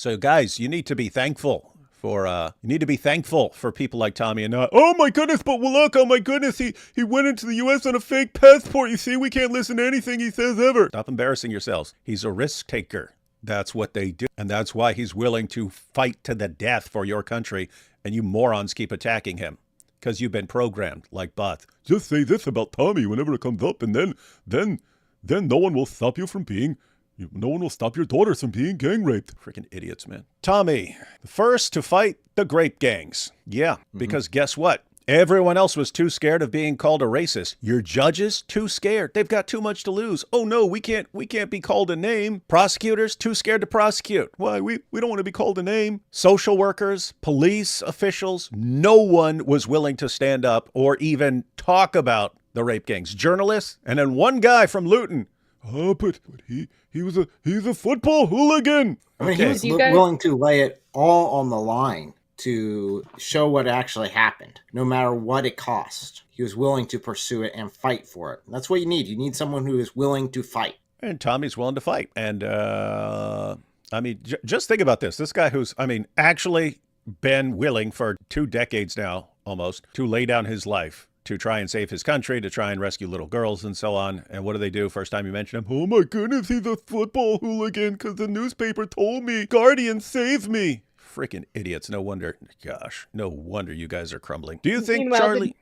So guys, you need to be thankful for people like Tommy and not, oh my goodness, but look, oh my goodness, he went into the US on a fake passport. You see, we can't listen to anything he says ever. Stop embarrassing yourselves. He's a risk taker. That's what they do. And that's why he's willing to fight to the death for your country. And you morons keep attacking him because you've been programmed like bots. Just say this about Tommy whenever it comes up, and then no one will stop you from being. No one will stop your daughters from being gang raped. Freaking idiots, man. Tommy, the first to fight the grape gangs. Yeah, because guess what? Everyone else was too scared of being called a racist. Your judges, too scared. They've got too much to lose. Oh no, we can't be called a name. Prosecutors, too scared to prosecute. Why? We don't want to be called a name. Social workers, police officials, no one was willing to stand up or even talk about the rape gangs. Journalists, and then one guy from Luton. Oh, but he's a football hooligan. I mean, he was willing to lay it all on the line to show what actually happened, no matter what it cost. He was willing to pursue it and fight for it. That's what you need. You need someone who is willing to fight. And Tommy's willing to fight. And, just think about this. This guy who's, actually been willing for 2 decades now, almost, to lay down his life to try and save his country, to try and rescue little girls and so on. And what do they do? First time you mention him, oh my goodness, he's a football hooligan because the newspaper told me. Guardian, save me. Freaking idiots. No wonder you guys are crumbling. Do you think, Charlie?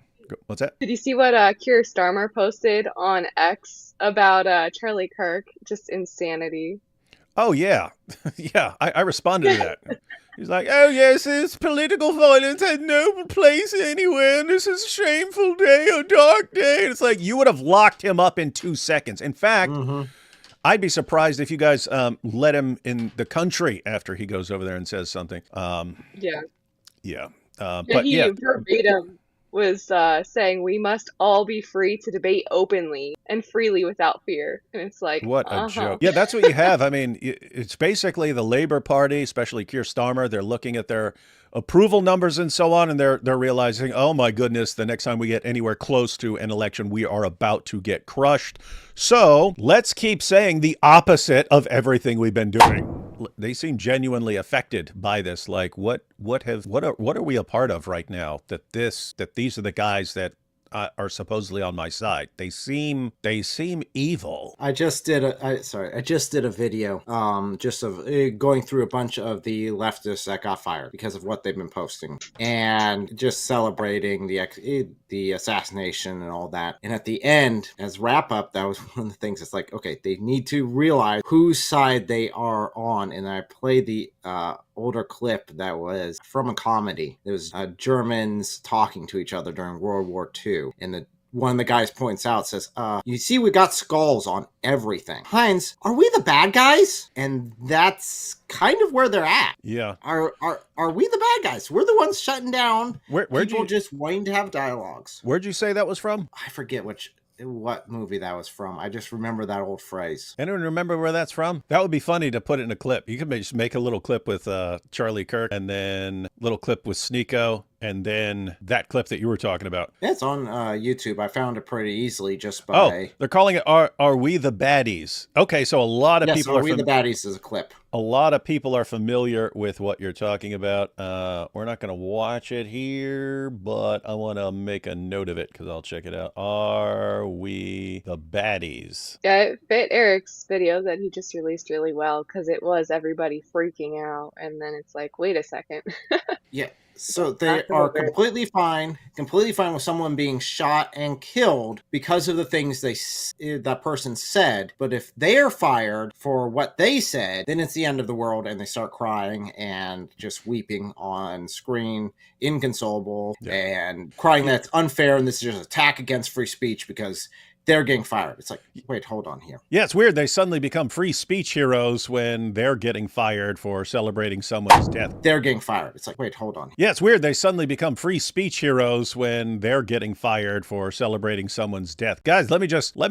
What's that? Did you see what Keir Starmer posted on X about Charlie Kirk? Just insanity. Oh, yeah. Yeah, I responded to that. He's like, oh, yes, this political violence had no place anywhere, and this is a shameful day, a dark day. And it's like, you would have locked him up in 2 seconds. In fact, I'd be surprised if you guys let him in the country after he goes over there and says something. Yeah. But he yeah. verbatim was saying we must all be free to debate openly and freely without fear. And it's like, what a joke. Yeah, that's what you have. I mean, it's basically the Labor Party, especially Keir Starmer. They're looking at their approval numbers and so on, and they're realizing, oh my goodness, the next time we get anywhere close to an election, we are about to get crushed. So let's keep saying the opposite of everything we've been doing. They seem genuinely affected by this. Like, what are we a part of right now? That these are the guys that are supposedly on my side. They seem evil. I just did a video just of going through a bunch of the leftists that got fired because of what they've been posting and just celebrating the assassination and all that. And at the end, as wrap up, that was one of the things. It's like, okay, they need to realize whose side they are on. And I played the older clip that was from a comedy. It was Germans talking to each other during World War II. And one of the guys points out, says, you see, we got skulls on everything. Heinz, are we the bad guys? And that's kind of where they're at. Yeah. Are we the bad guys? We're the ones shutting down people just wanting to have dialogues. Where'd you say that was from? I forget what movie that was from. I just remember that old phrase. Anyone remember where that's from? That would be funny to put it in a clip. You could just make a little clip with Charlie Kirk, and then a little clip with Sneeko, and then that clip that you were talking about. Yeah, it's on YouTube. I found it pretty easily just by... Oh, they're calling it Are We the Baddies? Okay, so a lot of people Are We the Baddies is a clip. A lot of people are familiar with what you're talking about. We're not going to watch it here, but I want to make a note of it because I'll check it out. Are We the Baddies? Yeah, it fit Eric's video that he just released really well because it was everybody freaking out. And then it's like, wait a second. Yeah. So they are completely fine with someone being shot and killed because of the things that person said. But if they are fired for what they said, then it's the end of the world, and they start crying and just weeping on screen, inconsolable, and crying that it's unfair and this is just an attack against free speech because they're getting fired. It's like, wait, hold on here. Yeah, it's weird. They suddenly become free speech heroes when they're getting fired for celebrating someone's death. They're getting fired. It's like, wait, hold on. Yeah, it's weird. They suddenly become free speech heroes when they're getting fired for celebrating someone's death. Guys, let me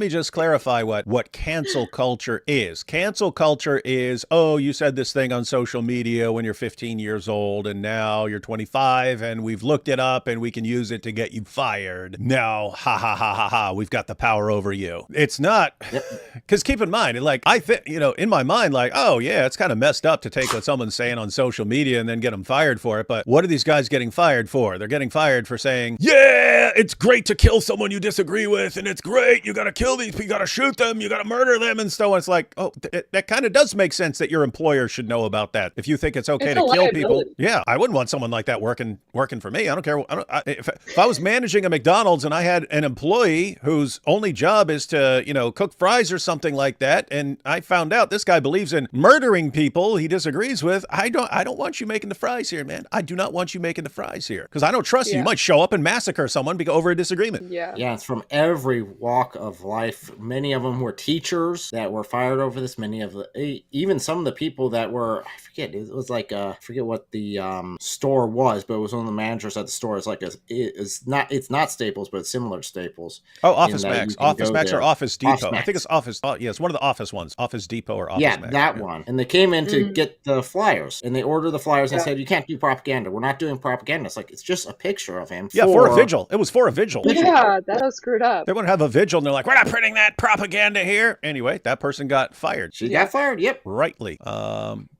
just clarify what cancel culture is. Cancel culture is, oh, you said this thing on social media when you're 15 years old and now you're 25 and we've looked it up and we can use it to get you fired. Now, ha ha ha ha ha, we've got the power power over you. It's not, Yep. because keep in mind, like, I think, in my mind, like, oh yeah, it's kind of messed up to take what someone's saying on social media and then get them fired for it. But what are these guys getting fired for? They're getting fired for saying, yeah, it's great to kill someone you disagree with, and it's great, you got to kill these people, you got to shoot them, you got to murder them, and so on. It's like, oh, that kind of does make sense that your employer should know about that. If you think it's okay to kill people, yeah, I wouldn't want someone like that working for me. I don't care. If I was managing a McDonald's and I had an employee whose only job is to, cook fries or something like that, and I found out this guy believes in murdering people he disagrees with, I don't want you making the fries here, man. I do not want you making the fries here, because I don't trust you. You might show up and massacre someone over a disagreement. Yeah. Yeah, it's from every walk of life. Many of them were teachers that were fired over this. Many of even some of the people that were, I forget, it was like, I forget what the store was, but it was one of the managers at the store. It's like it's not Staples, but it's similar to Staples. Oh, Office Max. Office Max or Office Depot. I think it's Office. Yeah, it's one of the Office ones. Office Depot or Office Max. Yeah, that one. And they came in to get the flyers, and they ordered the flyers and said, you can't do propaganda. We're not doing propaganda. It's like, it's just a picture of him. Yeah, for a vigil. It was for a vigil. Yeah, that was screwed up. They want to have a vigil, and they're like, we're not printing that propaganda here. Anyway, that person got fired. She got fired, yep. Rightly.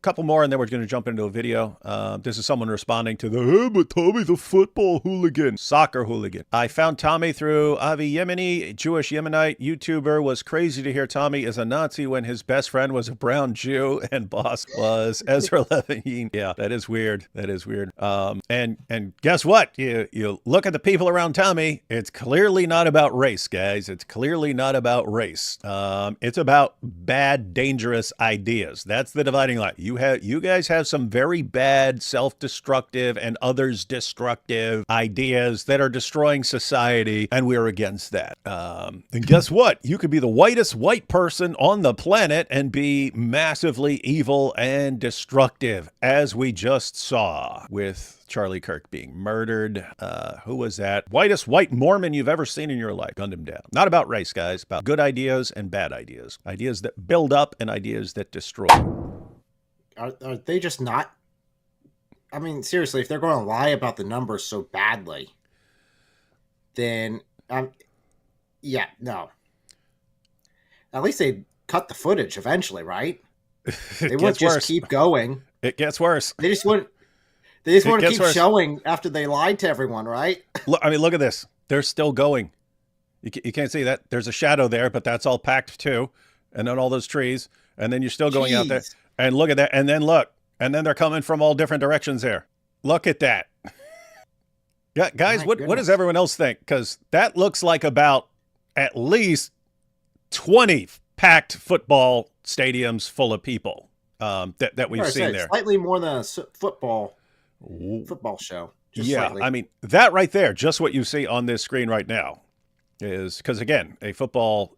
Couple more, and then we're going to jump into a video. This is someone responding to the, but Tommy's a football hooligan, soccer hooligan. I found Tommy through Avi Yemeni, Jewish Yemenite YouTuber. Was crazy to hear Tommy is a Nazi when his best friend was a brown Jew and boss was Ezra Levine. Yeah, that is weird. That is weird. And guess what? You look at the people around Tommy. It's clearly not about race, guys. It's clearly not about race. It's about bad, dangerous ideas. That's the dividing line. You guys have some very bad, self-destructive and others destructive ideas that are destroying society, and we're against that. And guess what? You could be the whitest white person on the planet and be massively evil and destructive, as we just saw with Charlie Kirk being murdered. Who was that? Whitest white Mormon you've ever seen in your life. Gunned him down. Not about race, guys. About good ideas and bad ideas. Ideas that build up and ideas that destroy. Are they just not? I mean, seriously, if they're going to lie about the numbers so badly, then, yeah, no. At least they cut the footage eventually, right? They won't just keep going. It gets worse. They just want to keep showing after they lied to everyone, right? Look, I mean, look at this. They're still going. You can't see that. There's a shadow there, but that's all packed too. And then all those trees. And then you're still going out there. And look at that. And then look. And then they're coming from all different directions there. Look at that. Yeah, guys, what does everyone else think? Because that looks like about at least 20 packed football stadiums full of people that we've seen there. Slightly more than a football show. Just yeah, slightly. I mean, that right there, just what you see on this screen right now, is because, again, a football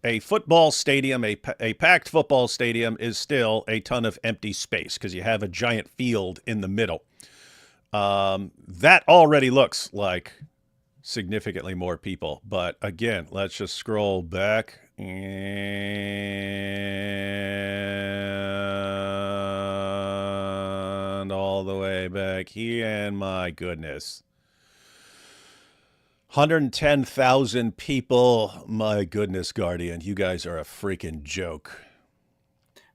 stadium, a packed football stadium is still a ton of empty space because you have a giant field in the middle. That already looks like significantly more people. But again, let's just scroll back and all the way back here. And my goodness. 110,000 people. My goodness, Guardian, you guys are a freaking joke.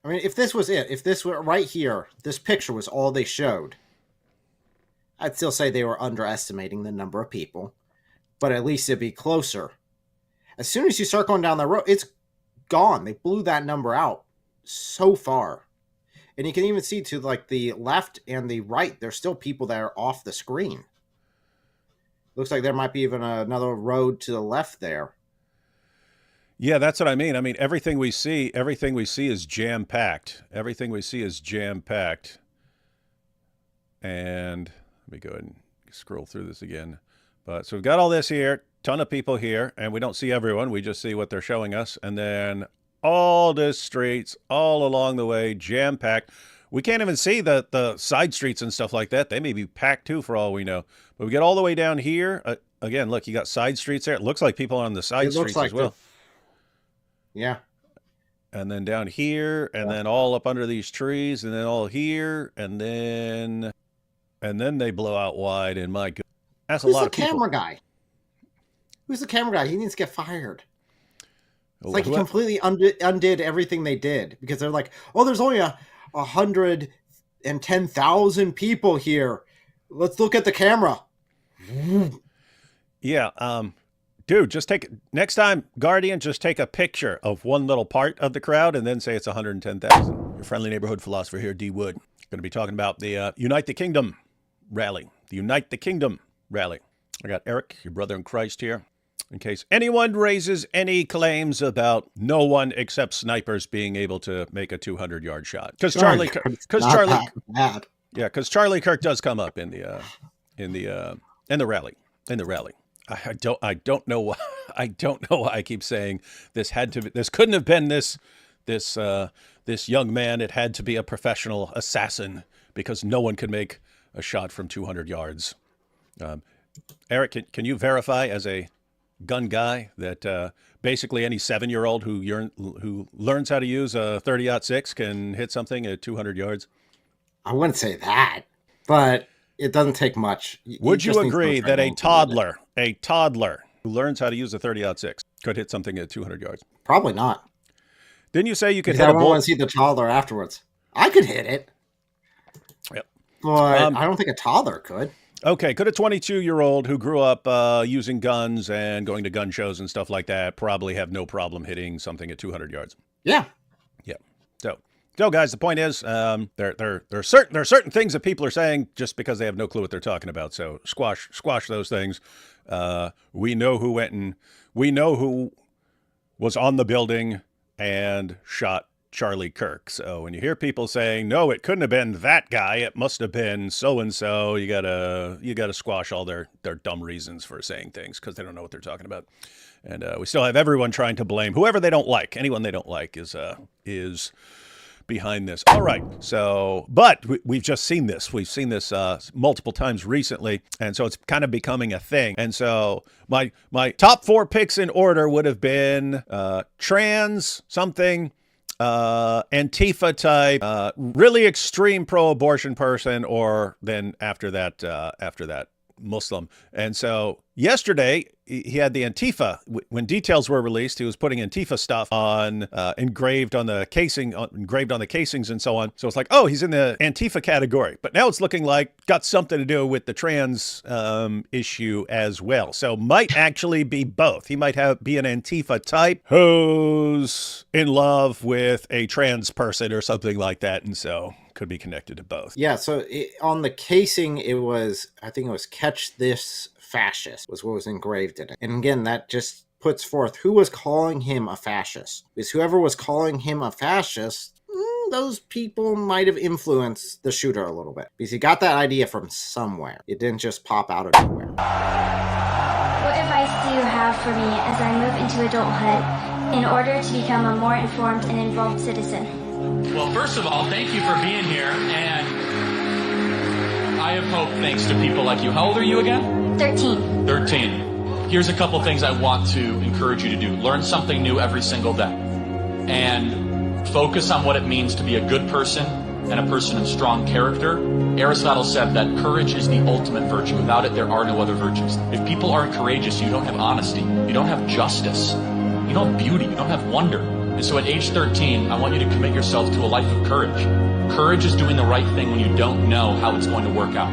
I mean, if this was it, if this were right here, this picture was all they showed, I'd still say they were underestimating the number of people, but at least it'd be closer. As soon as you start going down the road, it's gone. They blew that number out so far. And you can even see to like the left and the right, there's still people that are off the screen. Looks like there might be even another road to the left there. Yeah, that's what I mean. I mean, everything we see is jam-packed. Everything we see is jam-packed. And let me go ahead and scroll through this again. But so we've got all this here, ton of people here, and we don't see everyone. We just see what they're showing us. And then all the streets all along the way, jam-packed. We can't even see the side streets and stuff like that. They may be packed too for all we know. But we get all the way down here. Again, look, you got side streets there. It looks like people on the side streets as well. Yeah. And then down here, and then all up under these trees, and then all here, and then they blow out wide. And my God, that's a lot of people. Who's the camera guy? Who's the camera guy? He needs to get fired. It's like he completely undid everything they did because they're like, oh, there's only 110,000 people here. Let's look at the camera. Yeah. Dude, next time, Guardian, just take a picture of one little part of the crowd and then say it's 110,000. Your friendly neighborhood philosopher here, D. Wood. Going to be talking about the Unite the Kingdom rally. The Unite the Kingdom rally. I got Eric, your brother in Christ here, in case anyone raises any claims about no one except snipers being able to make a 200-yard shot. Because Charlie Kirk does come up in the rally. I don't know why I keep saying this couldn't have been this young man. It had to be a professional assassin because no one could make a shot from 200 yards. Eric, can you verify as a gun guy that basically any 7-year-old who learns how to use a 30-06 can hit something at 200 yards? I wouldn't say that, but it doesn't take much. Would you agree that a toddler who learns how to use a 30-06 could hit something at 200 yards? Probably not. Didn't you say you could hit a ball? I want to see the toddler afterwards. I could hit it. Yep. But I don't think a toddler could. Okay, could a 22-year-old who grew up using guns and going to gun shows and stuff like that probably have no problem hitting something at 200 yards? Yeah. Yeah. So guys, the point is, there are certain things that people are saying just because they have no clue what they're talking about. So squash those things. We know who was on the building and shot Charlie Kirk. So when you hear people saying, no, it couldn't have been that guy, it must have been so-and-so, you gotta squash all their dumb reasons for saying things because they don't know what they're talking about. And we still have everyone trying to blame whoever they don't like. Anyone they don't like is behind this. All right. So, but we've just seen this. We've seen this multiple times recently. And so it's kind of becoming a thing. And so my top 4 picks in order would have been trans something, Antifa type, really extreme pro-abortion person, or then after that Muslim. And so yesterday he had the Antifa. When details were released, he was putting Antifa stuff on, engraved on the casings and so on. So it's like, oh, he's in the Antifa category. But now it's looking like got something to do with the trans issue as well. So might actually be both. He might be an Antifa type who's in love with a trans person or something like that, and so could be connected to both. Yeah, so on the casing, I think it was "Catch This Fascist" was what was engraved in it. And again, that just puts forth who was calling him a fascist. Because whoever was calling him a fascist, those people might have influenced the shooter a little bit. Because he got that idea from somewhere. It didn't just pop out of nowhere. What advice do you have for me as I move into adulthood in order to become a more informed and involved citizen? Well, first of all, thank you for being here, and I have hope thanks to people like you. How old are you again? 13. 13. Here's a couple things I want to encourage you to do. Learn something new every single day, and focus on what it means to be a good person and a person of strong character. Aristotle said that courage is the ultimate virtue. Without it, there are no other virtues. If people aren't courageous, you don't have honesty, you don't have justice, you don't have beauty, you don't have wonder. And so at age 13, I want you to commit yourself to a life of courage. Courage is doing the right thing when you don't know how it's going to work out.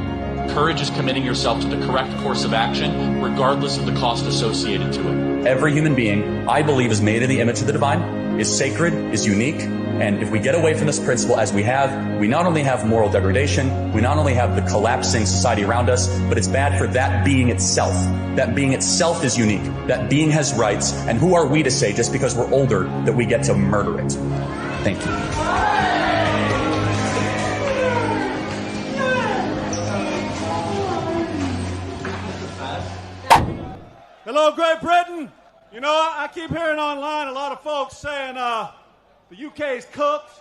Courage is committing yourself to the correct course of action, regardless of the cost associated to it. Every human being, I believe, is made in the image of the divine, is sacred, is unique. And if we get away from this principle as we have, we not only have moral degradation, we not only have the collapsing society around us, but it's bad for that being itself. That being itself is unique. That being has rights. And who are we to say, just because we're older, that we get to murder it? Thank you. Hello, Great Britain. You know, I keep hearing online a lot of folks saying the UK's cooked.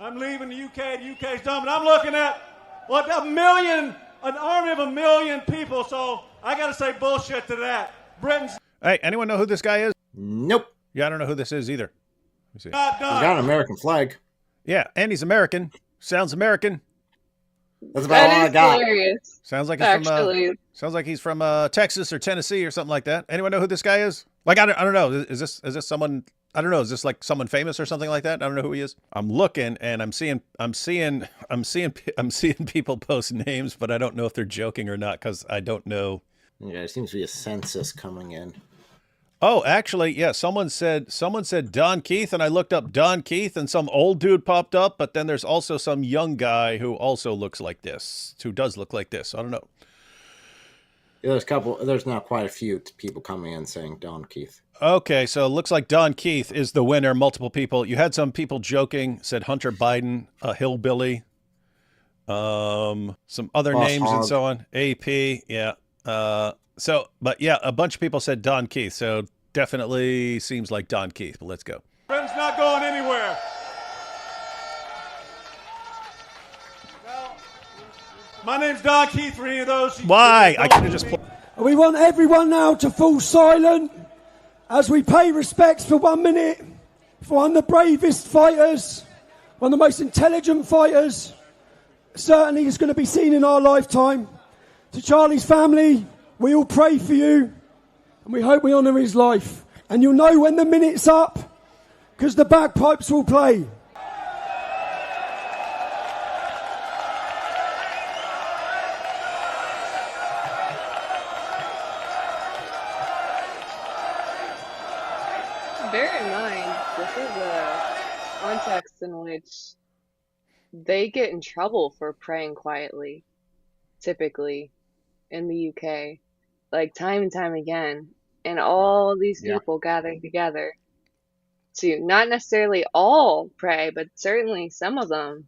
I'm leaving the UK. The UK's done. But I'm looking at an army of 1 million people. So I got to say bullshit to that. Britain's. Hey, anyone know who this guy is? Nope. Yeah, I don't know who this is either. Let me see. He's got an American flag. Yeah, and he's American. Sounds American. That's about all I got. Hilarious. Sounds like he's from Texas or Tennessee or something like that. Anyone know who this guy is? Like, I don't know. Is this someone? I don't know. Is this like someone famous or something like that? I don't know who he is. I'm looking and I'm seeing people post names, but I don't know if they're joking or not because I don't know. Yeah, there seems to be a census coming in. Oh, actually, yeah. Someone said Don Keith, and I looked up Don Keith, and some old dude popped up. But then there's also some young guy who also looks like this, who does look like this. I don't know. Yeah, there's now quite a few people coming in saying Don Keith. Okay, so it looks like Don Keith is the winner. Multiple people. You had some people joking, said Hunter Biden, a hillbilly, some other Boss names Hogg. and so on. AP, yeah. But yeah, a bunch of people said Don Keith, so definitely seems like Don Keith, but let's go. Britain's not going anywhere. Now, my name's Don Keith for any of those. Why? I could have just... We want everyone now to fall silent as we pay respects for 1 minute for one of the bravest fighters, one of the most intelligent fighters, certainly is going to be seen in our lifetime. To Charlie's family, we all pray for you, and we hope we honour his life. And you'll know when the minute's up, because the bagpipes will play. Bear in mind, this is a context in which they get in trouble for praying quietly, typically, in the UK, like time and time again. And all these people gathering together to not necessarily all pray, but certainly some of them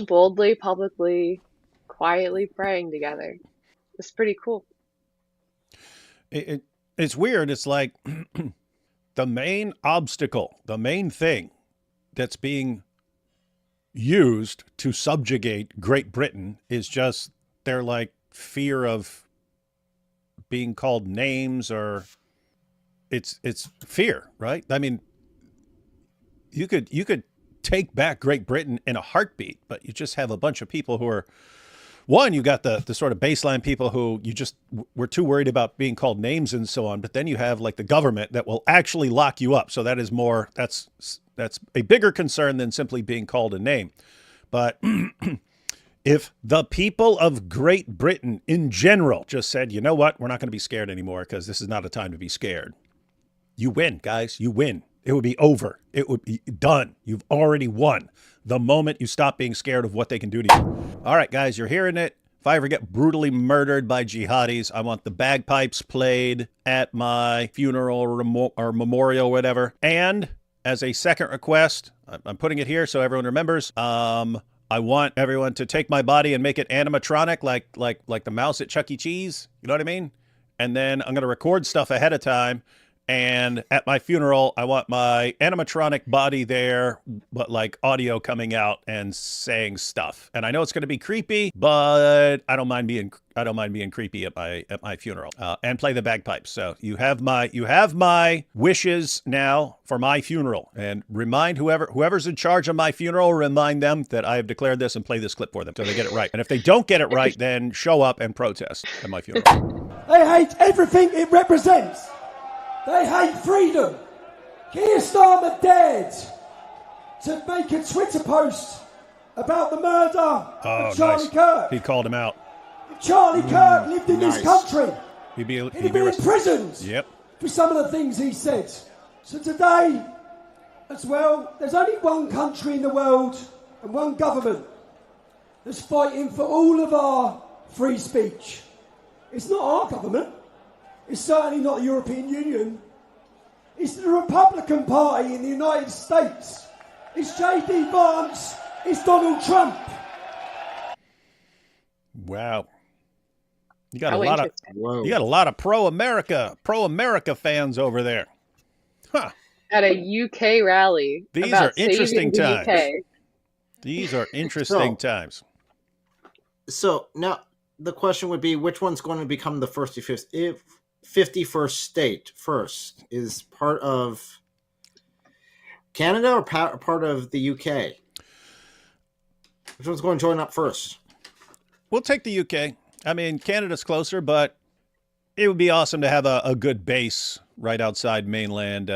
boldly, publicly, quietly praying together. It's pretty cool. It's weird. It's like the main obstacle, the main thing that's being used to subjugate Great Britain is just their like fear of being called names, or it's fear, right? I mean, you could take back Great Britain in a heartbeat, but you just have a bunch of people who are, one, you got the sort of baseline people who you just were too worried about being called names and so on. But then you have like the government that will actually lock you up. So that is more, that's a bigger concern than simply being called a name. But if the people of Great Britain in general just said, you know what, we're not going to be scared anymore because this is not a time to be scared. You win, guys. You win. It would be over. It would be done. You've already won the moment you stop being scared of what they can do to you. All right, guys, you're hearing it. If I ever get brutally murdered by jihadis, I want the bagpipes played at my funeral or memorial, whatever. And as a second request, I'm putting it here so everyone remembers, I want everyone to take my body and make it animatronic, like the mouse at Chuck E. Cheese. You know what I mean? And then I'm going to record stuff ahead of time. And at my funeral, I want my animatronic body there, but like audio coming out and saying stuff. And I know it's going to be creepy, but I don't mind being creepy at my funeral. And play the bagpipes. So you have my wishes now for my funeral. And remind whoever's in charge of my funeral, remind them that I have declared this and play this clip for them so they get it right. And if they don't get it right, then show up and protest at my funeral. They hate everything it represents. They hate freedom. Keir Starmer dared to make a Twitter post about the murder of Charlie Kirk. He called him out. If Charlie Kirk lived in this country, he'd be imprisoned for some of the things he said. So today, as well, there's only one country in the world and one government that's fighting for all of our free speech. It's not our government. It's certainly not the European Union. It's the Republican Party in the United States. It's J.D. Vance. It's Donald Trump. Wow. You got a lot of pro-America fans over there. Huh. At a UK rally. These are interesting times. UK. These are interesting times. So now the question would be, which one's going to become the 51st state first? Is part of Canada or part of the UK? Which one's going to join up first? We'll take the UK. I mean, Canada's closer, but it would be awesome to have a good base right outside mainland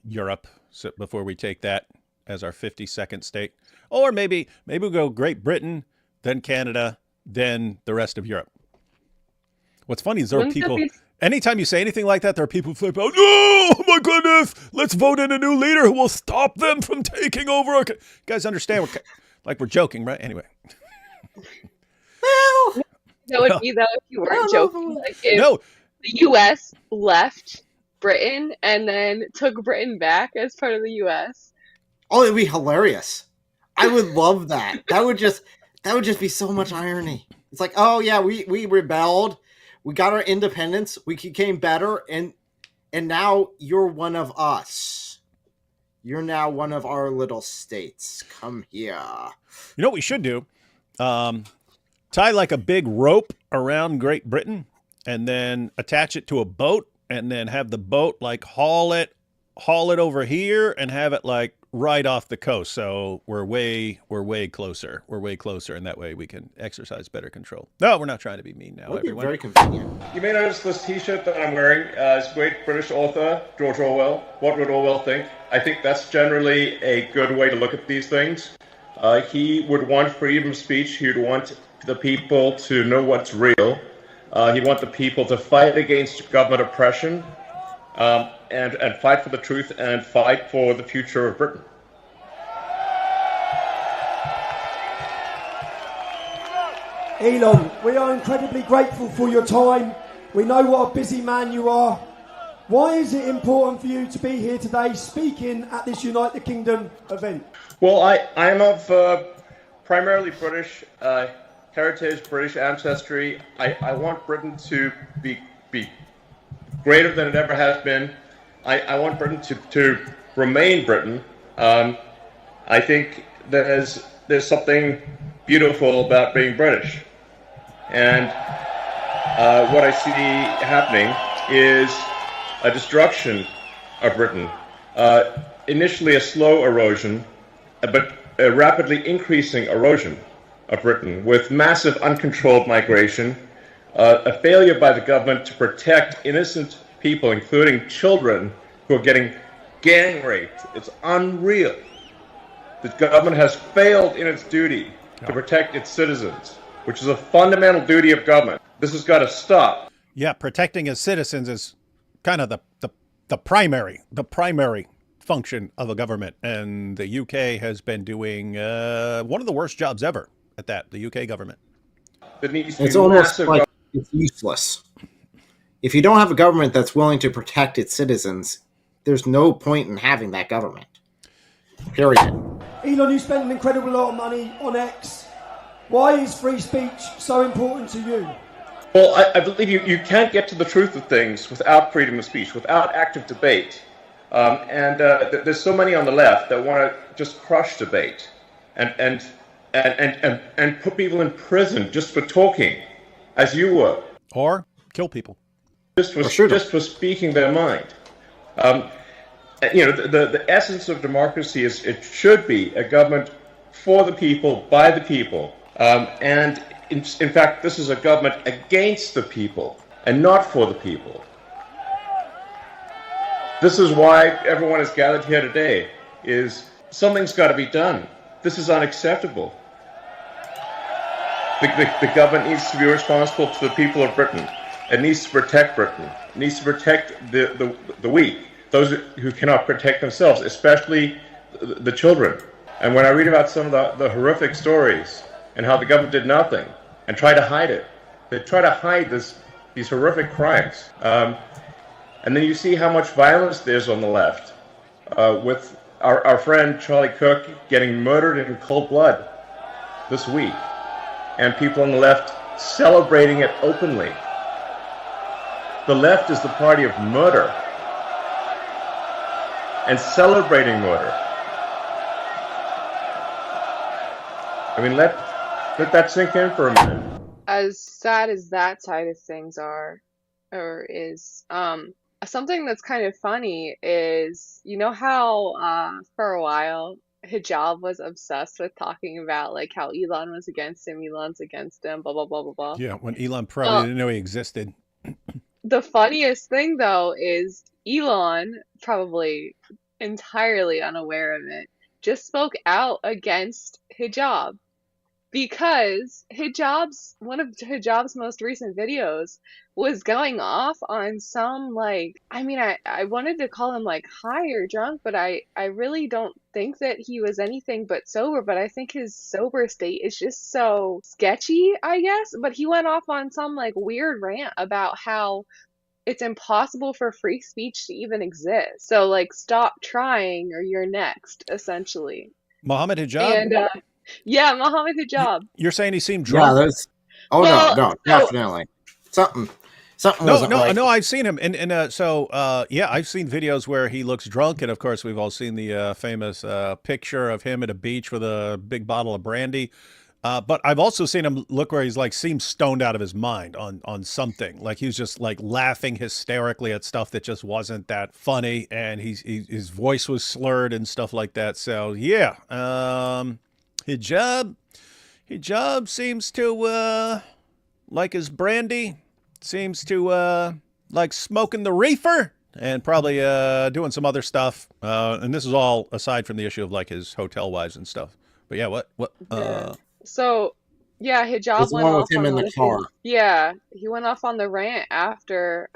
Europe, so before we take that as our 52nd state. Or maybe we'll go Great Britain, then Canada, then the rest of Europe. What's funny is there are Wouldn't that people, be- anytime you say anything like that, there are people who flip out, no, oh my goodness, let's vote in a new leader who will stop them from taking over. You guys understand, we're joking, right? Anyway. Well, That would be though if you weren't joking. Like if No, the U.S. left Britain and then took Britain back as part of the U.S. oh, it'd be hilarious. I would love that. That would just be so much irony. It's like, oh yeah, we rebelled, we got our independence, we became better, and now you're one of us. You're now one of our little states. Come here. you know what we should do? Tie like a big rope around Great Britain and then attach it to a boat and then have the boat like haul it over here and have it like right off the coast. So we're way closer. We're way closer, and that way we can exercise better control. No, we're not trying to be mean now, That would be everyone. very convenient. You may notice this t-shirt that I'm wearing is great British author George Orwell. What would Orwell think? I think that's generally a good way to look at these things. He would want freedom of speech. He would want the people to know what's real. He'd want the people to fight against government oppression and fight for the truth and fight for the future of Britain. Elon, we are incredibly grateful for your time. We know what a busy man you are. Why is it important for you to be here today speaking at this Unite the Kingdom event? Well, I'm of primarily British heritage, British ancestry. I want Britain to be greater than it ever has been. I want Britain to remain Britain. I think there's something beautiful about being British. And what I see happening is a destruction of Britain. Initially a slow erosion, but a rapidly increasing erosion of Britain with massive uncontrolled migration, a failure by the government to protect innocent people, including children who are getting gang raped. It's unreal. The government has failed in its duty to protect its citizens, which is a fundamental duty of government. This has got to stop. Yeah, protecting its citizens is kind of the primary function of a government, and the UK has been doing one of the worst jobs ever at that. The UK government. There needs to It's be almost massive like it's useless. If you don't have a government that's willing to protect its citizens, there's no point in having that government. Period. Elon, you spend an incredible lot of money on X. Why is free speech so important to you? Well, I believe you can't get to the truth of things without freedom of speech, without active debate. There's so many on the left that want to just crush debate and put people in prison just for talking, as you were. Or kill people. Just for speaking their mind. The essence of democracy is it should be a government for the people, by the people. And in fact, this is a government against the people and not for the people. This is why everyone is gathered here today, is something's got to be done. This is unacceptable. The government needs to be responsible to the people of Britain. It needs to protect Britain. It needs to protect the weak, those who cannot protect themselves, especially the children. And when I read about some of the horrific stories and how the government did nothing and tried to hide it, they try to hide these horrific crimes. And then you see how much violence there's on the left, with our friend Charlie Cook getting murdered in cold blood this week, and people on the left celebrating it openly. The left is the party of murder and celebrating murder. I mean, let that sink in for a minute. As sad as that side of things is, something that's kind of funny is, you know how for a while Hijab was obsessed with talking about like how Elon was against him, Elon's against him, blah blah blah blah blah. Yeah, when Elon probably didn't know he existed. The funniest thing though is Elon, probably entirely unaware of it, just spoke out against hijab because one of hijab's most recent videos was going off on some, like, I mean, I wanted to call him like high or drunk, but I really don't think that he was anything but sober, but I think his sober state is just so sketchy, I guess. But he went off on some like weird rant about how it's impossible for free speech to even exist. So like stop trying or you're next, essentially. Mohammed Hijab? And yeah, Mohammed Hijab. You're saying he seemed Yeah, drunk? there's. Oh Well, no, so definitely something No, wasn't right. no, I've seen him. Yeah, I've seen videos where he looks drunk. And of course, we've all seen the famous picture of him at a beach with a big bottle of brandy. But I've also seen him look where he's like seems stoned out of his mind on something. Like he was just like laughing hysterically at stuff that just wasn't that funny. And his voice was slurred and stuff like that. So yeah, Hijab seems to like his brandy, seems to like smoking the reefer, and probably doing some other stuff. And this is all aside from the issue of like his hotel wives and stuff. But yeah, what? yeah. So yeah, Hijab There's went one off with him on in the like car. yeah, he went off on the rant after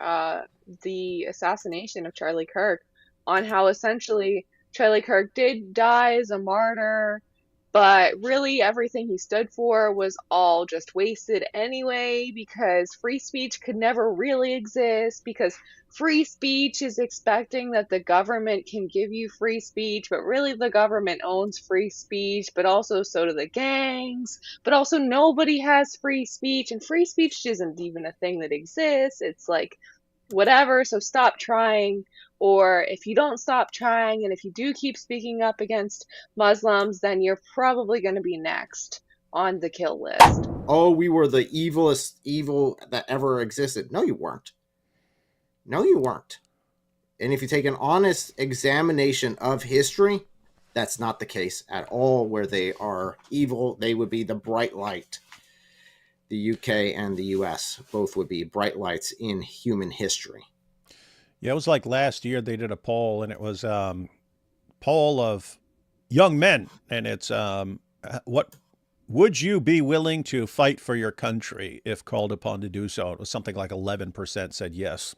the assassination of Charlie Kirk on how essentially Charlie Kirk did die as a martyr, but really everything he stood for was all just wasted anyway because free speech could never really exist because free speech is expecting that the government can give you free speech, but really the government owns free speech, but also so do the gangs, but also nobody has free speech, and free speech isn't even a thing that exists. It's like whatever, so stop trying. Or if you don't stop trying and if you do keep speaking up against Muslims, then you're probably going to be next on the kill list. Oh, we were the evilest evil that ever existed. No, you weren't. No, you weren't. And if you take an honest examination of history, that's not the case at all. Where they are evil, they would be the bright light. The UK and the US both would be bright lights in human history. Yeah, it was like last year they did a poll, and it was poll of young men, and it's what would you be willing to fight for your country if called upon to do so? It was something like 11% said yes.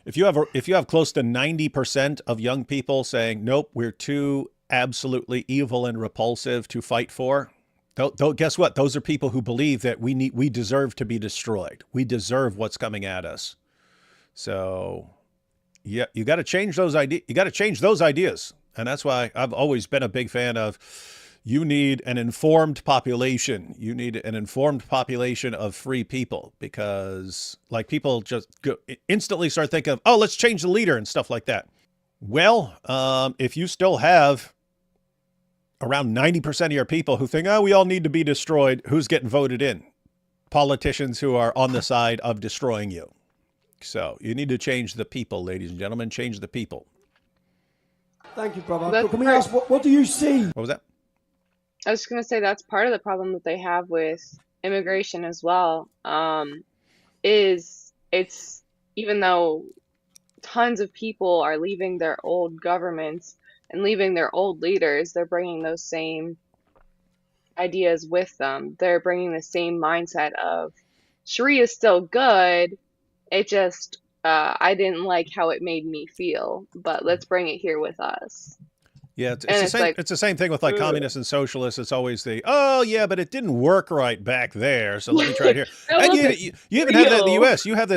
If you have close to 90% of young people saying nope, we're too absolutely evil and repulsive to fight for, guess what? Those are people who believe that we deserve to be destroyed. We deserve what's coming at us. So, yeah, you got to change those ideas. You got to change those ideas, and that's why I've always been a big fan of. You need an informed population. You need an informed population of free people because, like, people just instantly start thinking of, oh, let's change the leader and stuff like that. Well, if you still have around 90% of your people who think, oh, we all need to be destroyed, who's getting voted in? Politicians who are on the side of destroying you. So you need to change the people, ladies and gentlemen. Change the people. Thank you, brother. Can we ask, what do you see? What was that? I was just going to say that's part of the problem that they have with immigration as well, is it's, even though tons of people are leaving their old governments and leaving their old leaders, they're bringing those same ideas with them. They're bringing the same mindset of Sharia is still good. It just, I didn't like how it made me feel, but let's bring it here with us. Yeah, it's the same thing with like communists and socialists. It's always oh yeah, but it didn't work right back there, so let me try it here. And you even have that in the U.S. You have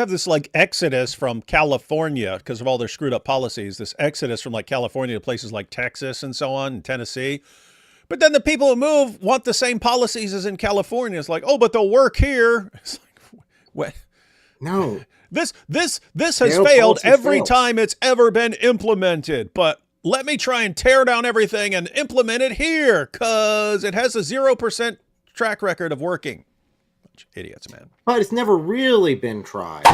this like exodus from California because of all their screwed up policies. This exodus from like California to places like Texas and so on, and Tennessee. But then the people who move want the same policies as in California. It's like, oh, but they'll work here. It's like, what? No. This has failed every time it's ever been implemented, but let me try and tear down everything and implement it here because it has a 0% track record of working. Bunch of idiots, man. But it's never really been tried.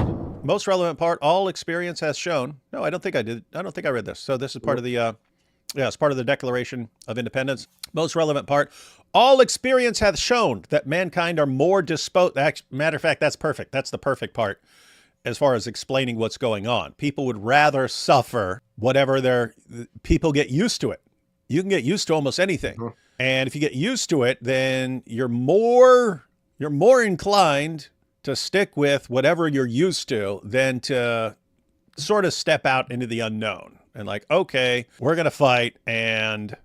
Most relevant part, all experience has shown. No, I don't think I did. I don't think I read this. So this is part of the, it's part of the Declaration of Independence. Most relevant part, all experience hath shown that mankind are more disposed. Matter of fact, that's perfect. That's the perfect part. as far as explaining what's going on. People would rather suffer whatever people get used to it. You can get used to almost anything. Mhm. And if you get used to it, then you're more inclined to stick with whatever you're used to than to sort of step out into the unknown and like, okay, we're going to fight and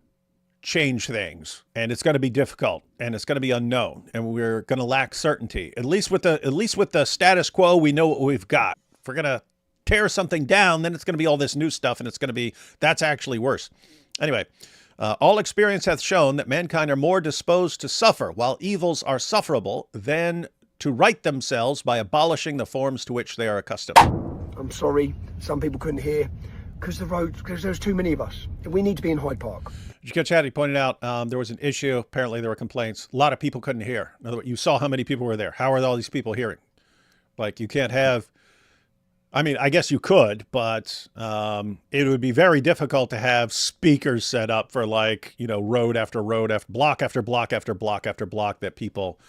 change things, and it's going to be difficult, and it's going to be unknown, and we're going to lack certainty. At least with the status quo, we know what we've got. If we're going to tear something down, then it's going to be all this new stuff, and that's actually worse. Anyway, all experience hath shown that mankind are more disposed to suffer, while evils are sufferable, than to right themselves by abolishing the forms to which they are accustomed. I'm sorry, some people couldn't hear because there's too many of us. We need to be in Hyde Park. Did you catch that? He pointed out there was an issue. Apparently there were complaints. A lot of people couldn't hear. In other words, you saw how many people were there. How are all these people hearing? Like, you can't have, I mean, I guess you could, but it would be very difficult to have speakers set up for, like, you know, road after road after block after block after block after block that people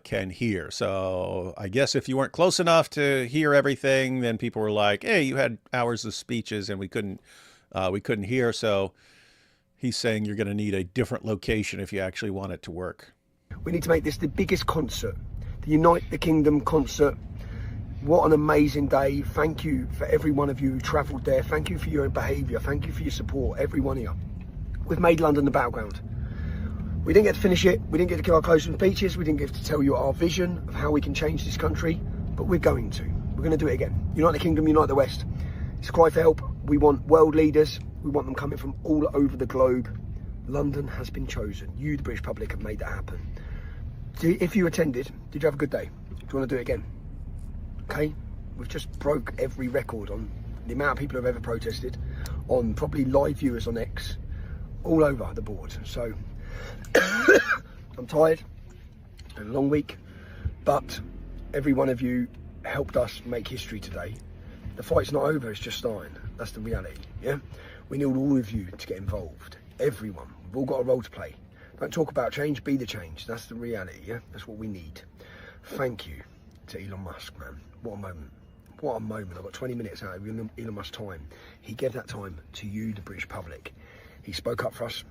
can hear. So I guess if you weren't close enough to hear everything, then people were like, hey, you had hours of speeches and we couldn't hear. So he's saying you're going to need a different location if you actually want it to work. We need to make this the biggest concert, the Unite the Kingdom concert. What an amazing day. Thank you for every one of you who travelled there. Thank you for your behaviour. Thank you for your support, every one of you. We've made London the battleground. We didn't get to finish it. We didn't get to give our closing speeches. We didn't get to tell you our vision of how we can change this country, but we're going to. We're going to do it again. Unite the Kingdom, unite the West. It's a cry for help. We want world leaders. We want them coming from all over the globe. London has been chosen. You, the British public, have made that happen. If you attended, did you have a good day? Do you want to do it again? Okay, we've just broke every record on the amount of people who have ever protested, on probably live viewers on X, all over the board. So I'm tired, a long week, but every one of you helped us make history today. The fight's not over, it's just starting. That's the reality, yeah? We need all of you to get involved, everyone. We've all got a role to play. Don't talk about change, be the change. That's the reality, yeah? That's what we need. Thank you to Elon Musk, man. What a moment. What a moment. I got 20 minutes out of Elon Musk's time. He gave that time to you, the British public. He spoke up for us.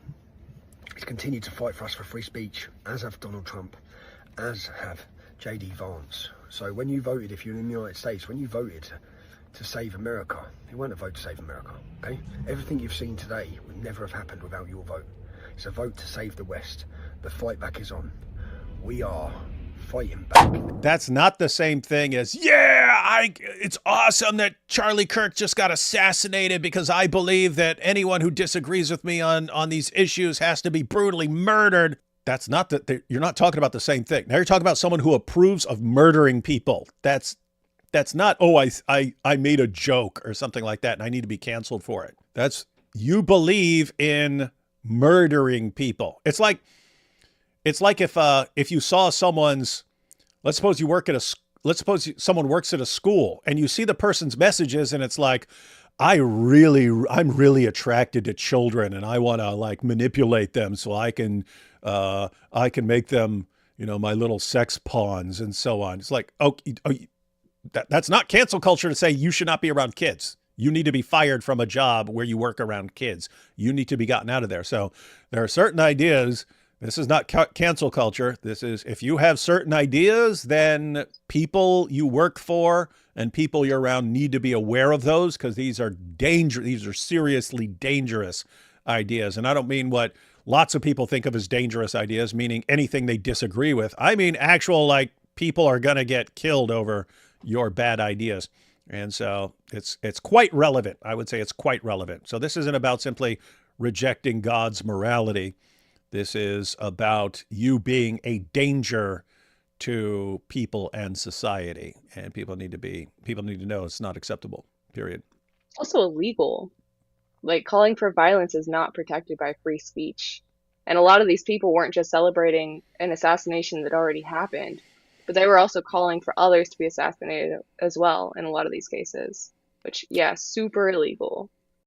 He's continued to fight for us for free speech, as have Donald Trump, as have JD Vance. So when you voted, if you're in the United States, when you voted to save America, it wasn't a vote to save America, okay? Everything you've seen today would never have happened without your vote. It's a vote to save the West. The fight back is on. We are fighting back. That's not the same thing as, yeah, it's awesome that Charlie Kirk just got assassinated because I believe that anyone who disagrees with me on these issues has to be brutally murdered. That's not that you're not talking about the same thing. Now you're talking about someone who approves of murdering people. That's not, oh, I made a joke or something like that and I need to be canceled for it. That's, you believe in murdering people. It's like if you saw someone's, let's suppose someone works at a school and you see the person's messages and it's like, I'm really attracted to children and I want to like manipulate them so I can make them, you know, my little sex pawns and so on. It's like, that's not cancel culture to say you should not be around kids. You need to be fired from a job where you work around kids. You need to be gotten out of there. So there are certain ideas. This is not cancel culture. This is, if you have certain ideas, then people you work for and people you're around need to be aware of those, because these are dangerous. These are seriously dangerous ideas. And I don't mean what lots of people think of as dangerous ideas, meaning anything they disagree with. I mean actual, like, people are going to get killed over your bad ideas. And so it's quite relevant. I would say it's quite relevant. So this isn't about simply rejecting God's morality. This is about you being a danger to people and society. And people need to know it's not acceptable, period. Also illegal. Like, calling for violence is not protected by free speech. And a lot of these people weren't just celebrating an assassination that already happened, but they were also calling for others to be assassinated as well in a lot of these cases, which, yeah, super illegal.